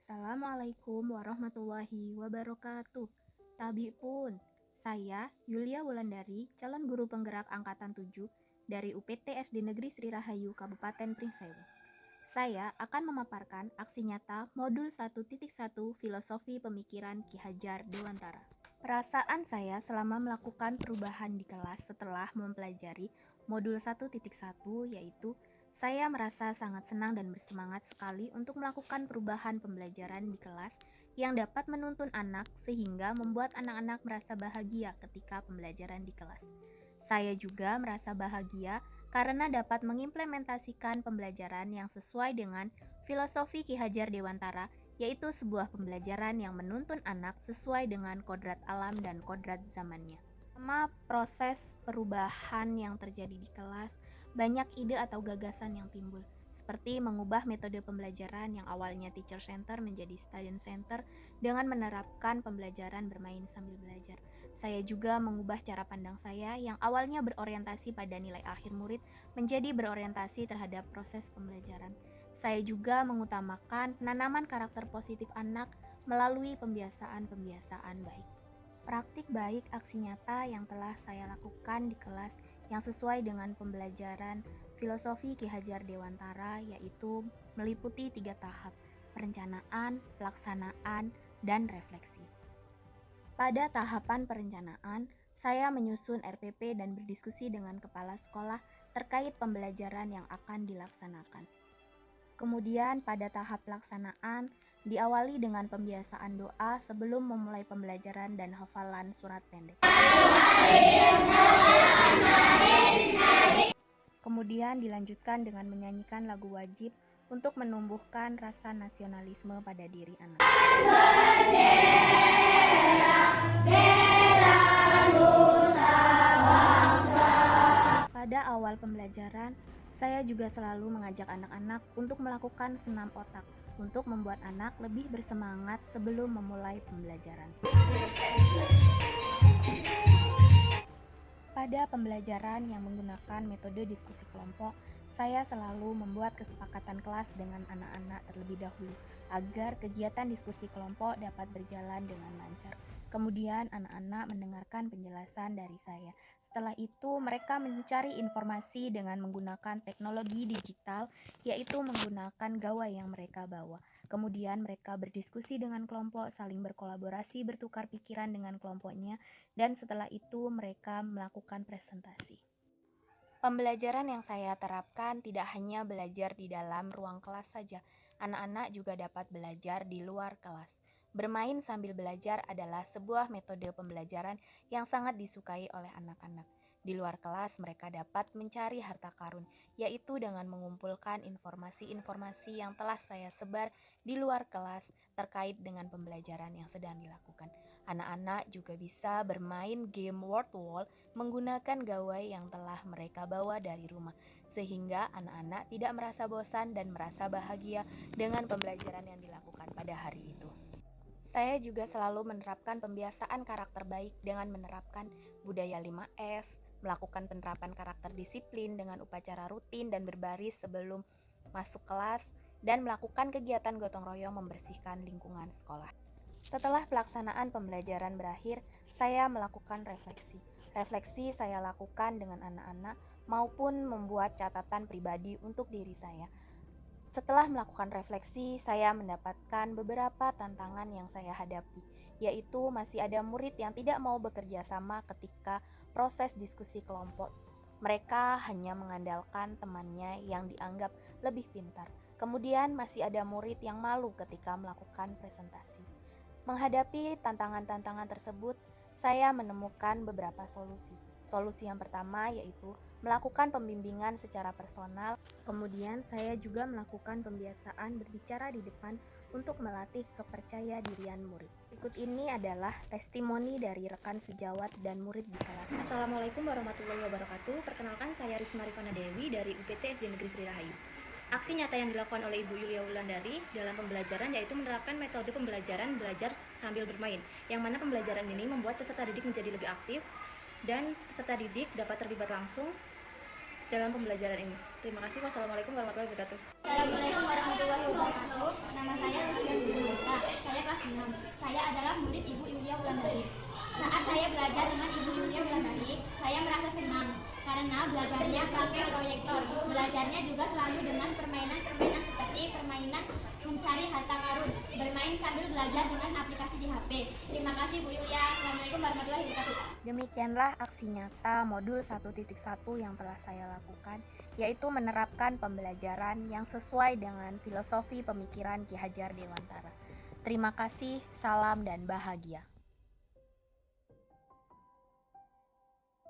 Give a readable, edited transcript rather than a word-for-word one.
Assalamualaikum warahmatullahi wabarakatuh. Tabi pun, saya Yulia Wulandari, calon guru penggerak angkatan 7 dari UPT SD Negeri Sri Rahayu, Kabupaten Pringsewu. Saya akan memaparkan aksi nyata modul 1.1 Filosofi Pemikiran Ki Hajar Dewantara. Perasaan saya selama melakukan perubahan di kelas setelah mempelajari modul 1.1 yaitu saya merasa sangat senang dan bersemangat sekali untuk melakukan perubahan pembelajaran di kelas yang dapat menuntun anak sehingga membuat anak-anak merasa bahagia ketika pembelajaran di kelas. Saya juga merasa bahagia karena dapat mengimplementasikan pembelajaran yang sesuai dengan filosofi Ki Hajar Dewantara, yaitu sebuah pembelajaran yang menuntun anak sesuai dengan kodrat alam dan kodrat zamannya. Selama proses perubahan yang terjadi di kelas, banyak ide atau gagasan yang timbul, seperti mengubah metode pembelajaran yang awalnya teacher center menjadi student center dengan menerapkan pembelajaran bermain sambil belajar. Saya juga mengubah cara pandang saya yang awalnya berorientasi pada nilai akhir murid menjadi berorientasi terhadap proses pembelajaran. Saya juga mengutamakan penanaman karakter positif anak melalui pembiasaan-pembiasaan baik. Praktik baik aksi nyata yang telah saya lakukan di kelas yang sesuai dengan pembelajaran filosofi Ki Hajar Dewantara yaitu meliputi 3 tahap, perencanaan, pelaksanaan, dan refleksi. Pada tahapan perencanaan, saya menyusun RPP dan berdiskusi dengan kepala sekolah terkait pembelajaran yang akan dilaksanakan. Kemudian pada tahap pelaksanaan, diawali dengan pembiasaan doa sebelum memulai pembelajaran dan hafalan surat pendek. Kemudian dilanjutkan dengan menyanyikan lagu wajib untuk menumbuhkan rasa nasionalisme pada diri anak. Pada awal pembelajaran, saya juga selalu mengajak anak-anak untuk melakukan senam otak untuk membuat anak lebih bersemangat sebelum memulai pembelajaran. Pada pembelajaran yang menggunakan metode diskusi kelompok, saya selalu membuat kesepakatan kelas dengan anak-anak terlebih dahulu agar kegiatan diskusi kelompok dapat berjalan dengan lancar. Kemudian anak-anak mendengarkan penjelasan dari saya. Setelah itu mereka mencari informasi dengan menggunakan teknologi digital, yaitu menggunakan gawai yang mereka bawa. Kemudian mereka berdiskusi dengan kelompok, saling berkolaborasi, bertukar pikiran dengan kelompoknya, dan setelah itu mereka melakukan presentasi. Pembelajaran yang saya terapkan tidak hanya belajar di dalam ruang kelas saja, anak-anak juga dapat belajar di luar kelas. Bermain sambil belajar adalah sebuah metode pembelajaran yang sangat disukai oleh anak-anak. Di luar kelas mereka dapat mencari harta karun, yaitu dengan mengumpulkan informasi-informasi yang telah saya sebar di luar kelas terkait dengan pembelajaran yang sedang dilakukan. Anak-anak juga bisa bermain game word wall menggunakan gawai yang telah mereka bawa dari rumah, sehingga anak-anak tidak merasa bosan dan merasa bahagia dengan pembelajaran yang dilakukan pada hari itu. Saya juga selalu menerapkan pembiasaan karakter baik dengan menerapkan budaya 5S, melakukan penerapan karakter disiplin dengan upacara rutin dan berbaris sebelum masuk kelas, dan melakukan kegiatan gotong royong membersihkan lingkungan sekolah. Setelah pelaksanaan pembelajaran berakhir, saya melakukan refleksi. Refleksi saya lakukan dengan anak-anak maupun membuat catatan pribadi untuk diri saya. Setelah melakukan refleksi, saya mendapatkan beberapa tantangan yang saya hadapi, yaitu masih ada murid yang tidak mau bekerja sama ketika proses diskusi kelompok. Mereka hanya mengandalkan temannya yang dianggap lebih pintar. Kemudian masih ada murid yang malu ketika melakukan presentasi. Menghadapi tantangan-tantangan tersebut, saya menemukan beberapa solusi. Solusi yang pertama yaitu melakukan pembimbingan secara personal. Kemudian saya juga melakukan pembiasaan berbicara di depan untuk melatih kepercaya dirian murid. Berikut ini adalah testimoni dari rekan sejawat dan murid di kelas. Assalamualaikum warahmatullahi wabarakatuh. Perkenalkan, saya Risma Rifana Dewi dari UPT SD Negeri Sri Rahayu. Aksi nyata yang dilakukan oleh Ibu Yulia Wulandari dalam pembelajaran yaitu menerapkan metode pembelajaran belajar sambil bermain, yang mana pembelajaran ini membuat peserta didik menjadi lebih aktif dan peserta didik dapat terlibat langsung dalam pembelajaran ini. Terima kasih. Wassalamualaikum warahmatullahi wabarakatuh. Assalamualaikum warahmatullahi wabarakatuh. Nama saya Lucia Zubulita. Saya kelas 6. Saya adalah murid Ibu Yulia Wulandari. Saat saya belajar dengan Ibu Yulia Wulandari, saya merasa senang karena belajarnya pakai proyektor. Belajarnya juga selalu dengan permainan-permainan seperti permainan mencari harta karun, bermain sambil belajar dengan aplikasi di HP. Terima kasih Bu Yulia. Assalamualaikum warahmatullahi wabarakatuh. Demikianlah aksi nyata modul 1.1 yang telah saya lakukan, yaitu menerapkan pembelajaran yang sesuai dengan filosofi pemikiran Ki Hajar Dewantara. Terima kasih, salam dan bahagia.